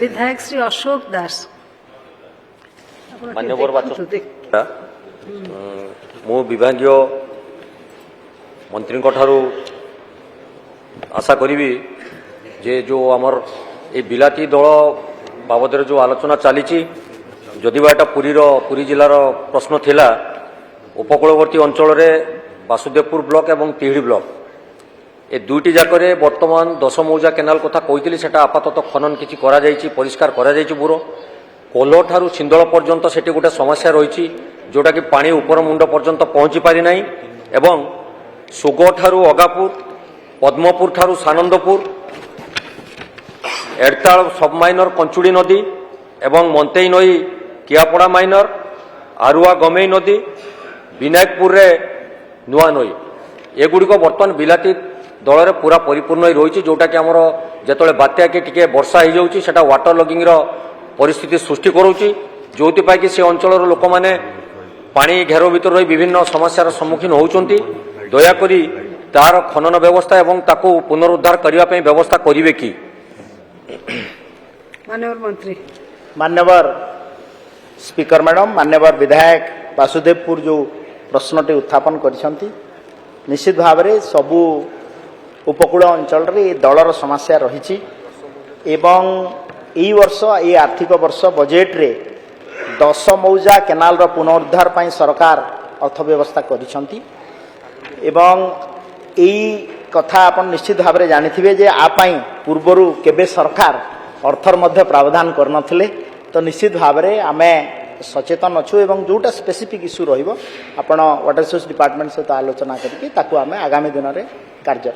विधायक श्री अशोक दास मान्यवर मु विभागीय मंत्री आशा करी जे जो आमर ए बिलाती दल बाबद जो आलोचना चली जदि एटा पुरी जिलार प्रश्न थिला उपकूलवर्ती अंचल वासुदेवपुर ब्लॉक एवं तिहिड़ी ब्लॉक ए दुईटी जाकर बर्तमान 10 मौजा केनाल कथा कही से आपातत खनन किसी परिष्कार बुरो कोल्ह ठारू छिंदल पर्यंत से गोटे समस्या रही जोटा कि पानी उपर मुंड पर्यंत पहुंची पारि नाही एवं सुग ठारू अगापुर पद्मपुर ठारू सानंदपुर एड़ताल सब माइनर कंचुड़ी नदी एवं मंतेई नई कियापड़ा माइनर आरुआ गमेई नदी विनायकपुर रे नुआ नई एगुड़िक बर्तमान बिलाती दल में पूरा परिपूर्ण रही जोटा कि आमर जिते बात्या के टिके वर्षा हो जाऊँगी सेटा वाटर लगिंग परिस्थिति सृष्टि करुच्ची जो कि से अंचल लोक मैंने पानी घेर भीतर रही विभिन्न समस्यार सम्मुखीन होती दयाकोरी तार खनन व्यवस्था एवं ताकू पुनरुद्धार करने व्यवस्था करेंगे कि माननीय मंत्री मान्यवर स्पीकर मैडम मान्यवर विधायक वासुदेवपुर जो प्रश्नटी उत्थापन करिसंती निश्चित भाव में सबू उपकूल अंचल दलर समस्या रही एवं यही वर्ष ये आर्थिक वर्ष बजेट रे 10 मौजा केनाल पुनरुद्धार पर सरकार अर्थव्यवस्था करिसंती एवं यही कथा आपन निश्चित भाव में जानिथिबे जे आपाई पूर्वरु केबे सरकार अर्थर मध्य प्रावधान करनथिले तो निश्चित भाव में आमे सचेतन अच्छु एवं जोटा स्पेसिफिक इश्यू रहिबो आपण वाटर रिसोर्स डिपार्टमेंट सहित आलोचना करके ताकू आमे आगामी दिन में कार्य